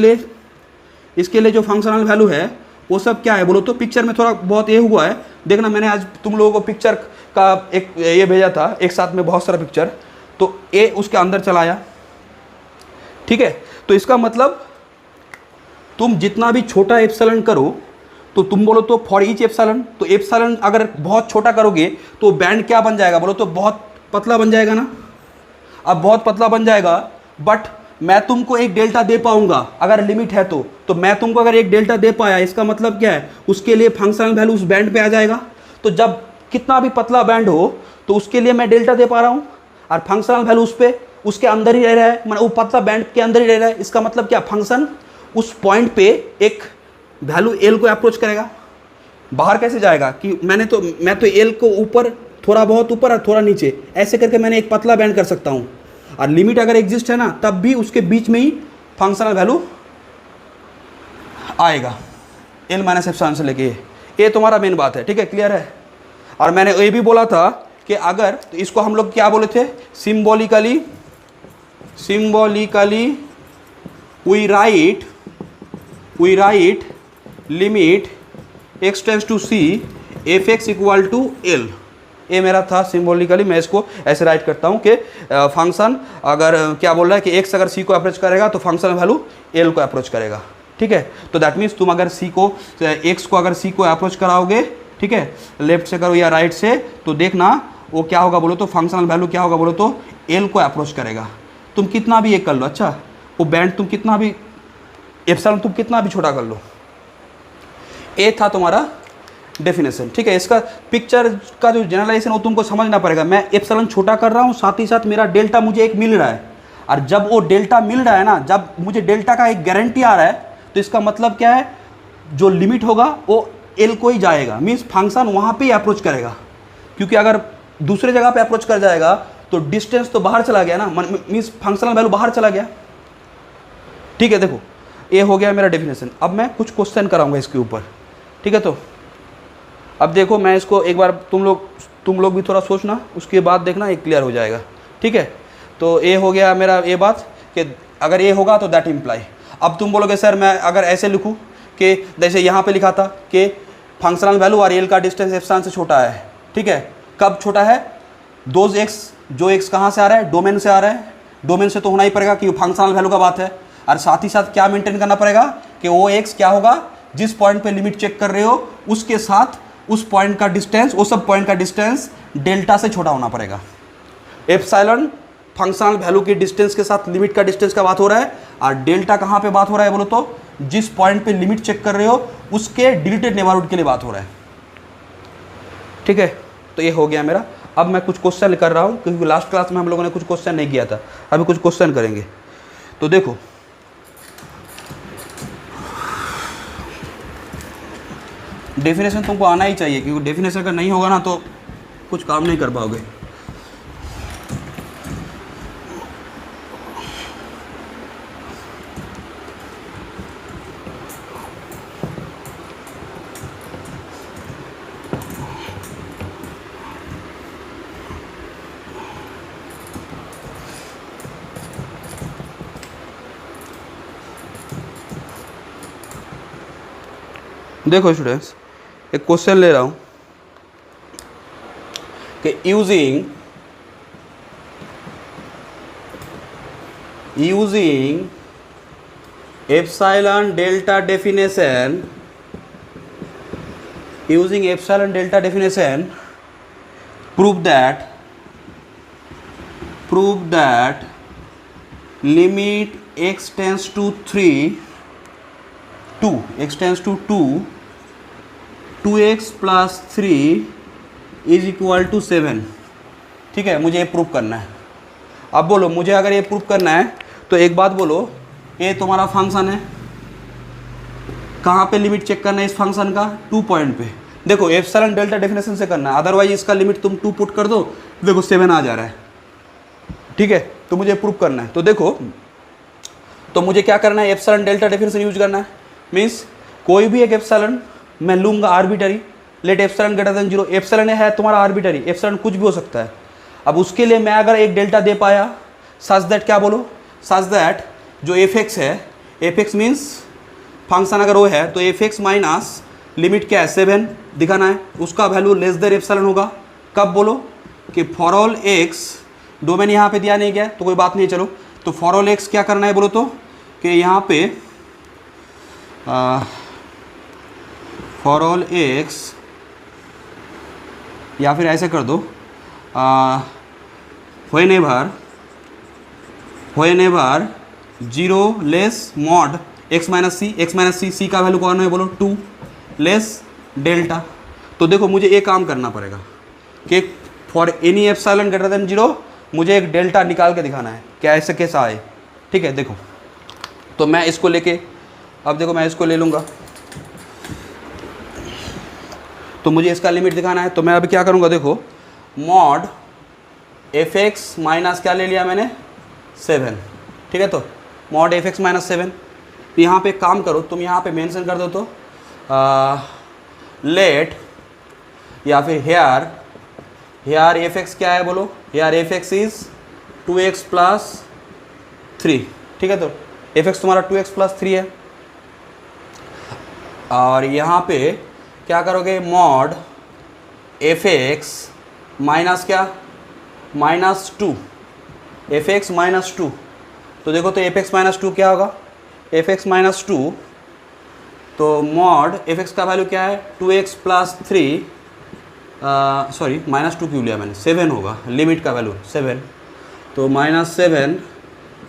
लिए जो फंक्शनल वैल्यू है वो सब क्या है बोलो तो, पिक्चर में थोड़ा बहुत ये हुआ है, देखना मैंने आज तुम लोगों को पिक्चर का एक ये भेजा था, एक साथ में बहुत सारा पिक्चर, तो ए उसके अंदर चलाया, ठीक है। तो इसका मतलब तुम जितना भी छोटा एप्सिलॉन करो, तो तुम बोलो तो फॉर ईच एप्सिलॉन, तो एप्सिलॉन अगर बहुत छोटा करोगे तो बैंड क्या बन जाएगा बोलो तो, बहुत पतला बन जाएगा ना। अब बहुत पतला बन जाएगा, बट मैं तुमको एक डेल्टा दे पाऊंगा अगर लिमिट है तो मैं तुमको अगर एक डेल्टा दे पाया, इसका मतलब क्या है, उसके लिए फंक्शनल वैल्यू उस बैंड पे आ जाएगा। तो जब कितना भी पतला बैंड हो तो उसके लिए मैं डेल्टा दे पा रहा हूँ, और फंक्शनल वैल्यू उसके अंदर ही रह रहा है, मतलब वो पतला बैंड के अंदर ही रह रहा है। इसका मतलब क्या, फंक्शन उस पॉइंट पे एक वैल्यू एल को अप्रोच करेगा, बाहर कैसे जाएगा कि मैं तो एल को ऊपर, थोड़ा बहुत ऊपर और थोड़ा नीचे, ऐसे करके मैंने एक पतला बैंड कर सकता हूँ। और लिमिट अगर एग्जिस्ट है ना, तब भी उसके बीच में ही फंक्शनल वैल्यू आएगा, एल माइनस एप्सिलॉन से लेके ये तुम्हारा मेन बात है, ठीक है, क्लियर है। और मैंने ये भी बोला था कि अगर, तो इसको हम लोग क्या बोले थे, symbolically we write limit x tends to c f x equal to l, ये मेरा था सिंबॉलिकली, मैं इसको ऐसे राइट करता हूँ कि फंक्शन अगर क्या बोल रहा है कि x अगर c को अप्रोच करेगा तो फंक्शन वैल्यू l को अप्रोच करेगा, ठीक है। तो दैट मीन्स तुम अगर x को अगर c को अप्रोच कराओगे, ठीक है, लेफ्ट से करो या राइट से, तो देखना वो क्या होगा बोलो तो, फंक्शनल वैल्यू क्या होगा बोलो तो, l को अप्रोच करेगा। तुम कितना भी एक कर लो, अच्छा वो बैंड तुम कितना भी, एप्सिलॉन तुम कितना भी छोटा कर लो। ये था तुम्हारा डेफिनेशन, ठीक है। इसका पिक्चर का जो जनरलाइजेशन वो तुमको समझना पड़ेगा। मैं एप्सिलॉन छोटा कर रहा हूँ, साथ ही साथ मेरा डेल्टा मुझे एक मिल रहा है, और जब वो डेल्टा मिल रहा है ना, जब मुझे डेल्टा का एक गारंटी आ रहा है, तो इसका मतलब क्या है, जो लिमिट होगा वो एल को ही जाएगा, मीन्स फंक्शन वहाँ पे ही अप्रोच करेगा। क्योंकि अगर दूसरे जगह पे अप्रोच कर जाएगा तो डिस्टेंस तो बाहर चला गया ना, मीन्स फंक्शनल वैल्यू बाहर चला गया, ठीक है। देखो ये हो गया मेरा डेफिनेशन। अब मैं कुछ क्वेश्चन कराऊंगा इसके ऊपर, ठीक है। तो अब देखो मैं इसको एक बार तुम लोग भी थोड़ा सोचना, उसके बाद देखना ये क्लियर हो जाएगा, ठीक है। तो ये हो गया मेरा ये बात कि अगर ये होगा तो दैट इम्प्लाई। अब तुम बोलोगे सर मैं अगर ऐसे लिखूँ कि जैसे यहाँ पे लिखा था कि फंक्शनल वैल्यू और एल का डिस्टेंस एप्सिलॉन से छोटा है, ठीक है। कब छोटा है? दोज एक्स, जो एक्स कहाँ से आ रहा है? डोमेन से आ रहा है। डोमेन से तो होना ही पड़ेगा कि फंक्शनल वैल्यू का बात है। और साथ ही साथ क्या मेंटेन करना पड़ेगा कि वो एक्स क्या होगा, जिस पॉइंट पे लिमिट चेक कर रहे हो उसके साथ उस पॉइंट का डिस्टेंस, वो सब पॉइंट का डिस्टेंस डेल्टा से छोटा होना पड़ेगा। एप्सिलॉन फंक्शनल वैल्यू के डिस्टेंस के साथ लिमिट का डिस्टेंस का बात हो रहा है, और डेल्टा कहाँ पे बात हो रहा है बोलो तो जिस पॉइंट पे लिमिट चेक कर रहे हो उसके डिलीटेड नेबरहुड के लिए बात हो रहा है, ठीक है। तो ये हो गया मेरा। अब मैं कुछ क्वेश्चन कर रहा हूँ क्योंकि लास्ट क्लास में हम लोगों ने कुछ क्वेश्चन नहीं किया था, अभी कुछ क्वेश्चन करेंगे। तो देखो डेफिनेशन तुमको आना ही चाहिए, क्योंकि डेफिनेशन अगर नहीं होगा ना तो कुछ काम नहीं कर पाओगे। देखो स्टूडेंट्स, एक क्वेश्चन ले रहा हूँ कि using epsilon delta definition, prove that limit x tends to 2x plus 3 is equal to 7, ठीक है। मुझे ये प्रूव करना है। अब बोलो मुझे अगर ये प्रूव करना है तो एक बात बोलो, ये तुम्हारा फंक्शन है, कहाँ पे लिमिट चेक करना है इस फंक्शन का? 2 पॉइंट पे। देखो एप्सिलॉन डेल्टा डेफिनेशन से करना है, अदरवाइज इसका लिमिट तुम 2 पुट कर दो, देखो 7 आ जा रहा है, ठीक है। तो मुझे प्रूव करना है। तो देखो तो मुझे क्या करना है, एप्सिलॉन डेल्टा डेफिनेशन यूज करना है। मीन्स कोई भी एक एप्सिलॉन मैं लूँगा arbitrary, let epsilon greater than 0। Epsilon है तुम्हारा आर्बिटरी, एप्सिलॉन कुछ भी हो सकता है। अब उसके लिए मैं अगर एक डेल्टा दे पाया सच दैट, क्या बोलो, सच दैट जो एफ एक्स है, एफ एक्स मीन्स फंक्शन अगर वो है तो एफ एक्स माइनस लिमिट क्या है 7 दिखाना है, उसका वैल्यू लेस देन एप्सिलॉन होगा। कब बोलो कि फॉर ऑल एक्स, डोमेन यहाँ पे दिया नहीं गया तो कोई बात नहीं, चलो। तो फॉर ऑल एक्स क्या करना है बोलो तो कि यहाँ पे फॉर ऑल एक्स, या फिर ऐसे कर दो whenever 0 less mod x minus C का वैल्यू कौन है बोलो 2 लेस डेल्टा। तो देखो मुझे एक काम करना पड़ेगा कि for any epsilon greater than 0 मुझे एक डेल्टा निकाल के दिखाना है, क्या ऐसे कैसा आए, ठीक है। देखो तो मैं इसको लेके, अब देखो मैं इसको ले लूँगा, तो मुझे इसका लिमिट दिखाना है। तो मैं अभी क्या करूँगा, देखो मॉड एफ एक्स माइनस क्या ले लिया मैंने 7, ठीक है। तो मॉड एफ एक्स माइनस 7, तो यहाँ पे काम करो, तुम यहाँ पे मेंशन कर दो तो लेट, या फिर हेयर एफ एक्स क्या है बोलो, here f x is 2x plus 3, ठीक है। तो एफ एक्स तुम्हारा 2x प्लस 3 है, और यहाँ पे क्या करोगे, मॉड एफ एक्स माइनस क्या, -2, एफ एक्स -2। तो देखो तो एफ एक्स -2 क्या होगा, एफ एक्स -2, तो मॉड एफ एक्स का वैल्यू क्या है 2x प्लस 3, सॉरी -2 क्यों लिया मैंने, 7 होगा लिमिट का वैल्यू 7। तो -7,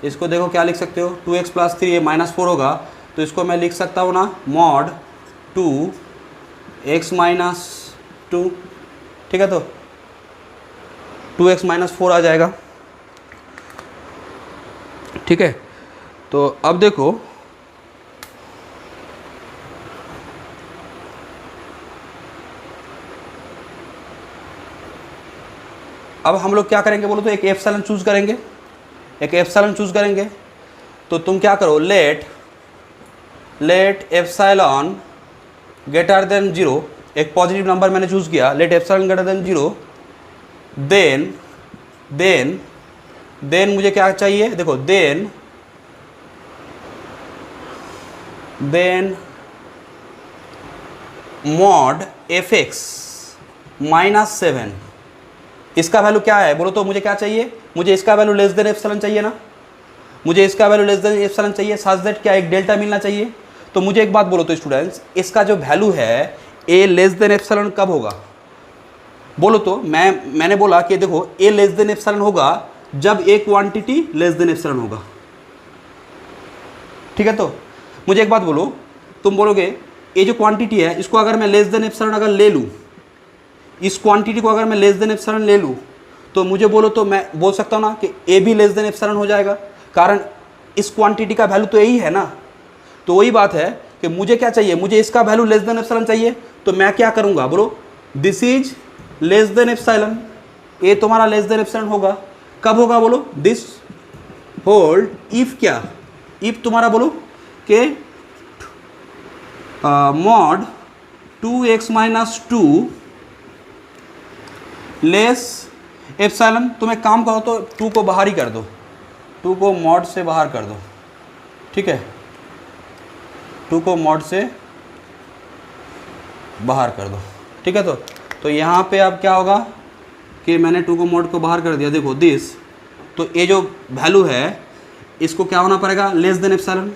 इसको देखो क्या लिख सकते हो, 2x प्लस 3 -4 होगा, तो इसको मैं लिख सकता हूँ ना मॉड 2x -2, ठीक है। तो 2x -4 आ जाएगा, ठीक है। तो अब देखो अब हम लोग क्या करेंगे बोलो तो एक एप्सिलॉन चूज करेंगे, तो तुम क्या करो, let let epsilon greater than 0, एक पॉजिटिव नंबर मैंने चूज किया, let epsilon greater than 0, then मुझे क्या चाहिए, देखो देन मॉड एफ एक्स -7, इसका वैल्यू क्या है बोलो तो मुझे क्या चाहिए, मुझे इसका वैल्यू लेस देन एप्सिलॉन चाहिए ना, मुझे इसका वैल्यू लेस देन एप्सिलॉन चाहिए, सच दैट क्या एक डेल्टा मिलना चाहिए। तो मुझे एक बात बोलो तो स्टूडेंट्स, इसका जो वैल्यू है ए लेस देन एप्सिलॉन कब होगा बोलो तो, मैंने बोला कि देखो ए लेस देन एप्सिलॉन होगा जब ए क्वांटिटी लेस देन एप्सिलॉन होगा, ठीक है। तो मुझे एक बात बोलो, तुम बोलोगे ये जो क्वांटिटी है इसको अगर मैं लेस देन एप्सिलॉन अगर ले लूँ, इस क्वांटिटी को अगर मैं लेस देन एप्सिलॉन ले लूँ, तो मुझे बोलो तो मैं बोल सकता हूँ ना कि ए भी लेस देन एप्सिलॉन हो जाएगा, कारण इस क्वांटिटी का वैल्यू तो यही है ना। तो वही बात है कि मुझे क्या चाहिए, मुझे इसका वैल्यू लेस देन एप्सिलॉन चाहिए, तो मैं क्या करूँगा बोलो, this is less than epsilon, A तुम्हारा लेस देन एप्सिलॉन होगा, कब होगा बोलो, दिस होल्ड इफ क्या, इफ तुम्हारा बोलो कि मॉड 2x - 2 लेस एप्सिलॉन, तुम एक काम करो तो 2 को बाहर ही कर दो, 2 को मॉड से बाहर कर दो, ठीक है, 2 को मॉड से बाहर कर दो, ठीक है। तो यहाँ पे अब क्या होगा कि मैंने 2 को मॉड को बाहर कर दिया, देखो दिस, तो ये जो वैल्यू है इसको क्या होना पड़ेगा, लेस देन एप्सिलॉन।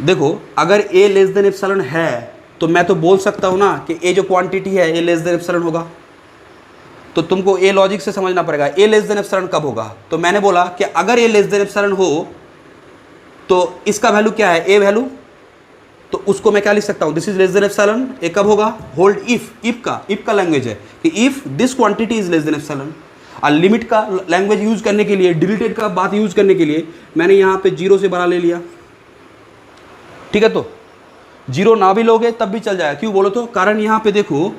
देखो अगर ए लेस देन एप्सिलॉन है तो मैं तो बोल सकता हूँ ना कि ए जो क्वांटिटी है ए लेस देन एप्सिलॉन होगा, तो तुमको ए लॉजिक से समझना पड़ेगा ए लेस देन एप्सिलॉन कब होगा। तो मैंने बोला कि अगर ए लेस देन एप्सिलॉन हो तो इसका वैल्यू क्या है, ए वैल्यू, तो उसको मैं क्या लिख सकता हूँ, this is less than epsilon, A कब होगा, होल्ड इफ का लैंग्वेज है कि if this quantity is less than epsilon. और लिमिट का लैंग्वेज यूज करने के लिए, डिलीटेड का बात यूज करने के लिए मैंने यहाँ पे 0 से बड़ा ले लिया, ठीक है। तो 0 ना भी लोगे तब भी चल जाएगा, क्यों बोलो तो, कारण यहाँ पे देखो,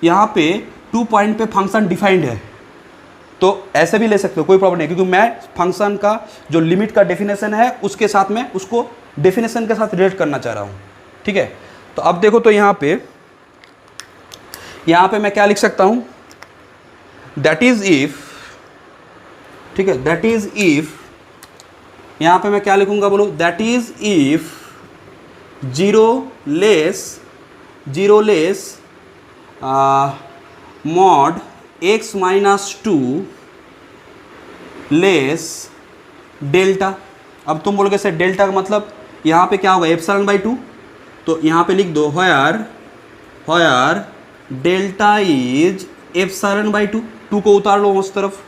यहाँ पे 2 पॉइंट पे फंक्शन डिफाइंड है, तो ऐसे भी ले सकते हो, कोई प्रॉब्लम नहीं, क्योंकि मैं फंक्शन का जो लिमिट का डेफिनेशन है उसके साथ में उसको डेफिनेशन के साथ रिलेट करना चाह रहा हूँ, ठीक है। तो अब देखो तो यहाँ पे मैं क्या लिख सकता हूँ, दैट इज इफ, ठीक है, दैट इज इफ, यहाँ पे मैं क्या लिखूंगा बोलो, that is if 0 less mod x - 2 less delta. अब तुम बोलोगे सर डेल्टा का मतलब यहाँ पे क्या होगा, एप्सिलॉन/2, तो यहाँ पे लिख दो होयर डेल्टा इज एप्सिलॉन/2, 2 को उतार लो उस तरफ,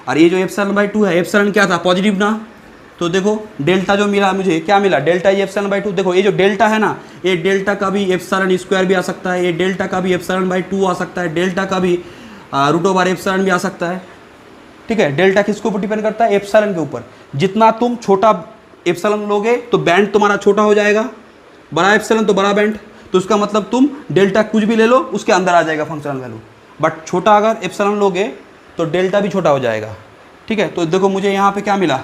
और ये जो एप्सिलॉन/2 है, एप्सिलॉन क्या था, पॉजिटिव ना, तो देखो डेल्टा जो मिला मुझे, क्या मिला, डेल्टा ई एप्सिलॉन/2। देखो ये जो डेल्टा है ना, ये डेल्टा का भी एप्सिलॉन स्क्वायर भी आ सकता है, ये डेल्टा का भी एप्सिलॉन/2 आ सकता है, डेल्टा का भी √एप्सिलॉन भी आ सकता है, ठीक है। डेल्टा किसके ऊपर डिपेंड करता है, एप्सिलॉन के ऊपर। जितना तुम छोटा एप्सिलॉन लोगे तो बैंड तुम्हारा छोटा हो जाएगा, बड़ा एप्सिलॉन तो बड़ा बैंड, तो उसका मतलब तुम डेल्टा कुछ भी ले लो उसके अंदर आ जाएगा फंक्शनल वैल्यू, बट छोटा अगर एप्सिलॉन लोगे तो डेल्टा भी छोटा हो जाएगा, ठीक है। तो देखो मुझे यहाँ पे क्या मिला,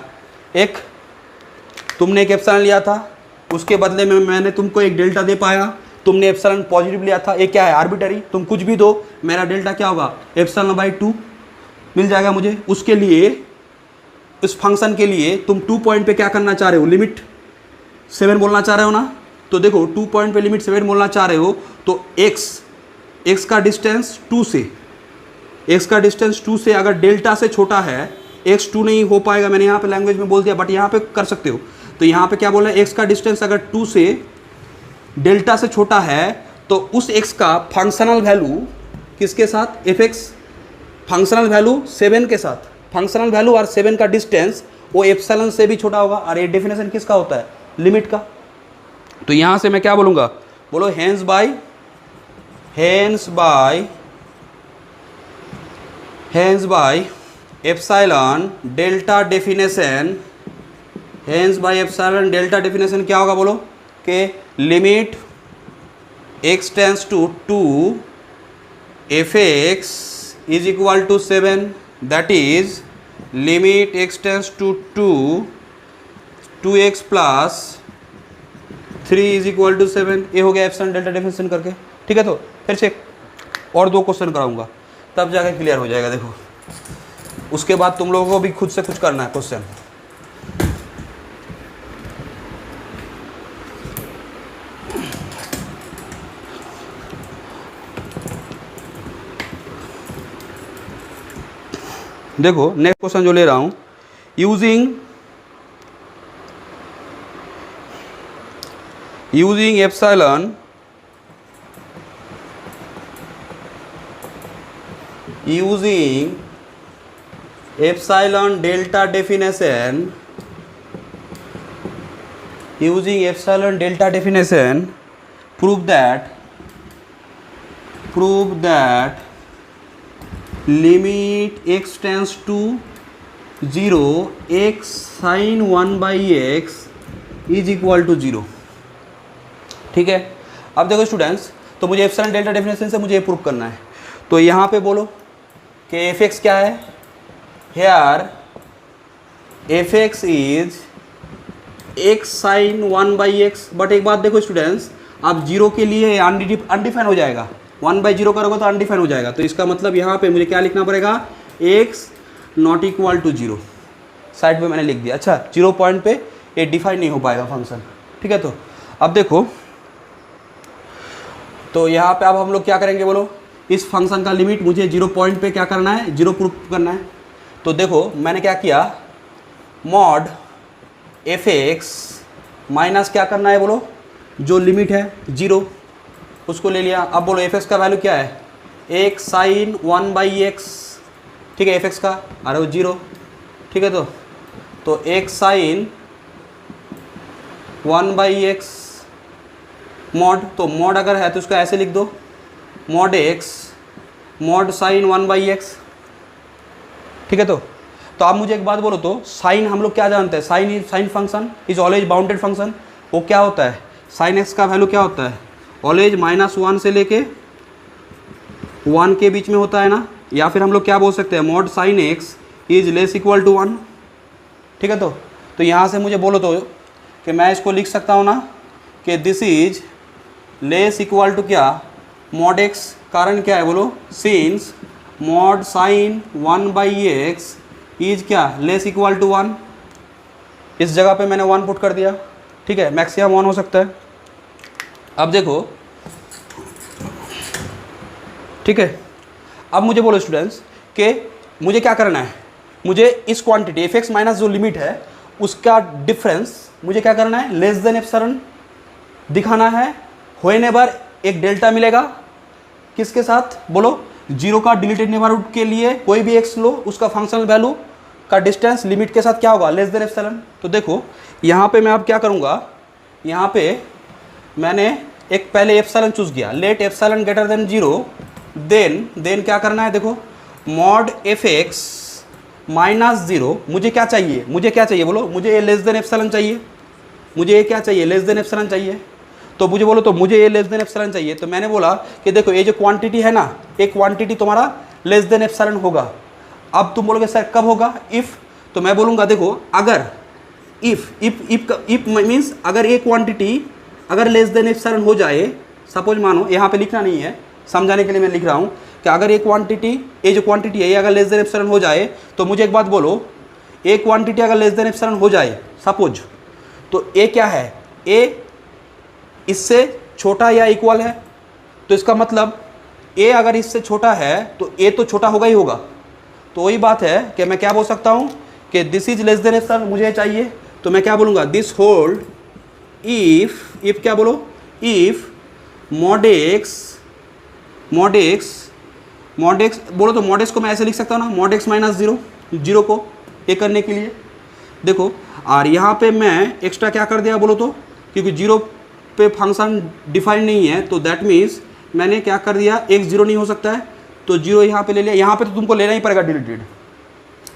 एक तुमने एक एप्सिलॉन लिया था, उसके बदले में मैंने तुमको एक डेल्टा दे पाया, तुमने एप्सिलॉन पॉजिटिव लिया था, ये क्या है, आर्बिटरी, तुम कुछ भी दो, मेरा डेल्टा क्या होगा, एप्सिलॉन/2 मिल जाएगा मुझे। उसके लिए इस फंक्शन के लिए तुम 2 पॉइंट पे क्या करना चाह रहे हो, लिमिट 7 बोलना चाह रहे हो ना, तो देखो 2 पॉइंट पे लिमिट 7 बोलना चाह रहे हो, तो x का डिस्टेंस 2 से, x का डिस्टेंस 2 से अगर डेल्टा से छोटा है, x 2 नहीं हो पाएगा, मैंने यहाँ पे लैंग्वेज में बोल दिया, बट यहाँ पे कर सकते हो। तो यहाँ पे क्या बोला है, x का डिस्टेंस अगर 2 से डेल्टा से छोटा है तो उस x का फंक्शनल वैल्यू किसके साथ, f(x), फंक्शनल वैल्यू 7 के साथ, फंक्शनल वैल्यू और 7 का डिस्टेंस वो एप्सिलॉन से भी छोटा होगा, और ये डेफिनेशन किसका होता है, लिमिट का। तो यहाँ से मैं क्या बोलूँगा, बोलो hence by epsilon delta definition, hence by epsilon delta definition क्या होगा बोलो, कि limit x tends to 2 f(x) is equal to 7, that is limit x tends to 2 2x plus 3 is equal to 7, ये हो गया एप्सिलॉन डेल्टा डेफिनेशन करके। ठीक है, तो फिर से और 2 क्वेश्चन कराऊंगा तब जाकर क्लियर हो जाएगा। देखो उसके बाद तुम लोगों को भी खुद से कुछ करना है क्वेश्चन। देखो नेक्स्ट क्वेश्चन जो ले रहा हूं, using epsilon delta definition prove that limit x tends to 0 x sin 1 by x is equal to 0। ठीक है, अब देखो स्टूडेंट्स, तो मुझे एप्सिलॉन डेल्टा डेफिनेशन से मुझे ये प्रूव करना है। तो यहाँ पे बोलो कि एफ एक्स क्या है, here f x is x sine 1 by x. But एक बात देखो स्टूडेंट्स, आप जीरो के लिए अनडिफाइन हो जाएगा, 1 बाई जीरो करोगे तो अनडिफाइन हो जाएगा। तो इसका मतलब यहाँ पे मुझे क्या लिखना पड़ेगा, x not equal to 0। Side पे मैंने लिख दिया। अच्छा, 0 पॉइंट पे ये डिफाइन नहीं हो पाएगा फंक्शन। ठीक है, तो अब देखो, तो यहाँ पे अब हम लोग क्या करेंगे बोलो, इस फंक्शन का लिमिट मुझे 0 पॉइंट पे क्या करना है, 0 प्रूफ करना है। तो देखो मैंने क्या किया, मॉड एफ एक्स माइनस क्या करना है बोलो, जो लिमिट है 0 उसको ले लिया। अब बोलो एफ एक्स का वैल्यू क्या है, एक साइन 1 बाई एक्स। ठीक है, एफ एक्स का अरे वो 0। ठीक है, तो एक साइन 1 बाई एक्स मॉड, तो मॉड अगर है तो उसका ऐसे लिख दो, mod x mod sine 1 by x. ठीक है, तो आप मुझे एक बात बोलो, तो साइन हम लोग क्या जानते हैं, sine function is always bounded function. वो क्या होता है, साइन एक्स का वैल्यू क्या होता है, ऑलवेज -1 से लेके 1 के बीच में होता है ना। या फिर हम लोग क्या बोल सकते हैं, mod sine x is less equal to 1। ठीक है, तो यहाँ से मुझे बोलो तो कि मैं इसको लिख सकता हूँ ना कि this is less equal to क्या, मॉड एक्स। कारण क्या है बोलो, since mod sine 1 by x is क्या, लेस इक्वल टू 1। इस जगह पे मैंने 1 पुट कर दिया। ठीक है, मैक्सिमम 1 हो सकता है। अब देखो, ठीक है, अब मुझे बोलो स्टूडेंट्स कि मुझे क्या करना है, मुझे इस क्वांटिटी एफ एक्स माइनस जो लिमिट है उसका डिफरेंस मुझे क्या करना है, लेस देन एप्सिलॉन दिखाना है। व्हेनेवर एक डेल्टा मिलेगा किसके साथ बोलो, 0 का डिलीटेड नेबरहुड के लिए कोई भी एक्स लो, उसका फंक्शनल वैल्यू का डिस्टेंस लिमिट के साथ क्या होगा, लेस देन एप्सिलॉन। तो देखो यहाँ पे मैं अब क्या करूँगा, यहाँ पे मैंने एक पहले एप्सिलॉन चूज किया, let epsilon greater than 0, then क्या करना है, देखो मॉड एफ एक्स माइनस 0। मुझे क्या चाहिए बोलो, मुझे ये लेस देन एप्सिलॉन चाहिए, मुझे ये क्या चाहिए, लेस देन एप्सिलॉन चाहिए। तो मुझे बोलो, तो मुझे ये लेस देन एप्सिलॉन चाहिए। तो मैंने बोला कि देखो ये जो क्वांटिटी है ना, एक क्वांटिटी तुम्हारा लेस देन एप्सिलॉन होगा। अब तुम बोलोगे सर कब होगा, इफ़, तो मैं बोलूँगा देखो अगर इफ मीन्स अगर ये क्वांटिटी अगर लेस देन एप्सिलॉन हो जाए, सपोज मानो, यहाँ पे लिखना नहीं है, समझाने के लिए मैं लिख रहा हूँ कि अगर ये क्वांटिटी, ये जो क्वांटिटी है ये अगर लेस देन एप्सिलॉन हो जाए, तो मुझे एक बात बोलो, ए क्वांटिटी अगर लेस देन एप्सिलॉन हो जाए सपोज, तो ए क्या है, ए इससे छोटा या इक्वल है। तो इसका मतलब ए अगर इससे छोटा है तो ए तो छोटा होगा ही होगा। तो वही बात है कि मैं क्या बोल सकता हूँ कि this is less than epsilon मुझे चाहिए। तो मैं क्या बोलूँगा, दिस होल्ड इफ क्या बोलो, इफ मॉड एक्स बोलो, तो मॉड एक्स को मैं ऐसे लिख सकता हूँ ना, मॉड एक्स माइनस 0 को ये करने के लिए। देखो और यहाँ पे मैं एक्स्ट्रा क्या कर दिया बोलो, तो क्योंकि 0 पे फंक्शन डिफाइन नहीं है, तो दैट मीन्स मैंने क्या कर दिया, x 0 नहीं हो सकता है, तो 0 यहाँ पे ले लिया। यहाँ पे तो तुमको लेना ही पड़ेगा डिलीटेड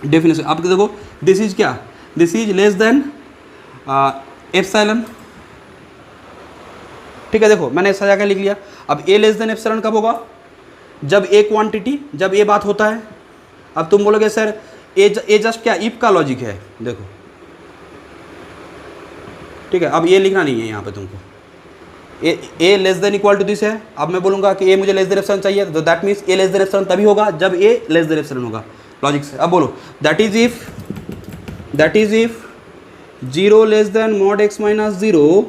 डेफिनेशन। अब देखो दिस इज क्या, this is less than epsilon. ठीक है, देखो मैंने सजा के लिख लिया। अब ए लेस देन एप्सिलॉन कब होगा, जब ए क्वांटिटी, जब ए बात होता है। अब तुम बोलोगे सर ए जस्ट क्या, इफ का लॉजिक है। देखो ठीक है, अब ये लिखना नहीं है यहाँ पे तुमको, A less than equal to this है। अब मैं बोलूँगा कि ए मुझे लेस देन एप्सिलॉन चाहिए, तो that means a less than epsilon तभी होगा जब ए लेस देन एप्सिलॉन होगा, लॉजिक से। अब बोलो that is if 0 less than mod x minus 0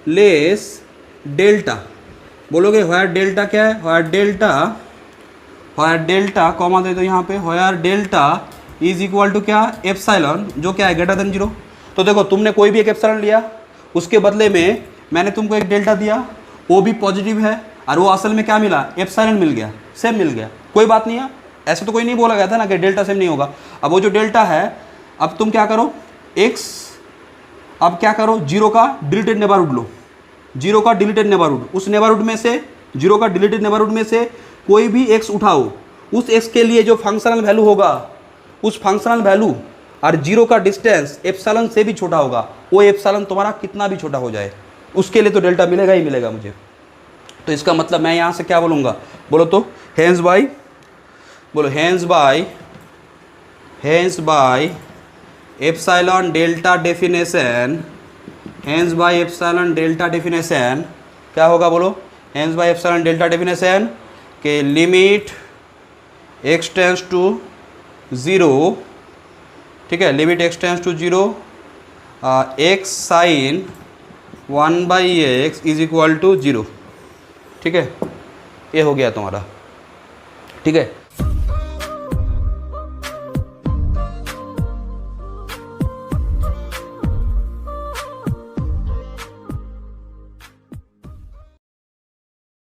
less delta. बोलोगे व्हेयर डेल्टा क्या है, व्हेयर डेल्टा कॉमा दे दो यहाँ पे, where delta is equal to क्या, एप्सिलॉन, जो क्या है ग्रेटर देन 0। तो देखो तुमने कोई भी एक एप्सिलॉन लिया, उसके बदले में मैंने तुमको एक डेल्टा दिया, वो भी पॉजिटिव है, और वो असल में क्या मिला, एप्सिलॉन मिल गया, सेम मिल गया, कोई बात नहीं है। ऐसे तो कोई नहीं बोला गया था ना कि डेल्टा सेम नहीं होगा। अब वो जो डेल्टा है, अब तुम क्या करो, अब क्या करो, 0 का डिलीटेड नेबरहुड लो, 0 का डिलीटेड नेबरहुड, उस नेबरहुड में से 0 का डिलीटेड नेबरहुड में से कोई भी x उठाओ, उस x के लिए जो फंक्शनल वैल्यू होगा, उस फंक्शनल वैल्यू और 0 का डिस्टेंस एप्सिलॉन से भी छोटा होगा, वो एप्सिलॉन तुम्हारा कितना भी छोटा हो जाए, उसके लिए तो डेल्टा मिलेगा ही मिलेगा मुझे। तो इसका मतलब मैं यहाँ से क्या बोलूँगा, बोलो तो हेंस बाय, बोलो hence by epsilon delta definition, hence by epsilon delta definition क्या होगा, बोलो hence by epsilon delta definition के लिमिट x टेंस टू 0, ठीक है, limit x tends to 0 x sine 1/x is equal to 0, ठीक है, ये हो गया तुम्हारा, ठीक है।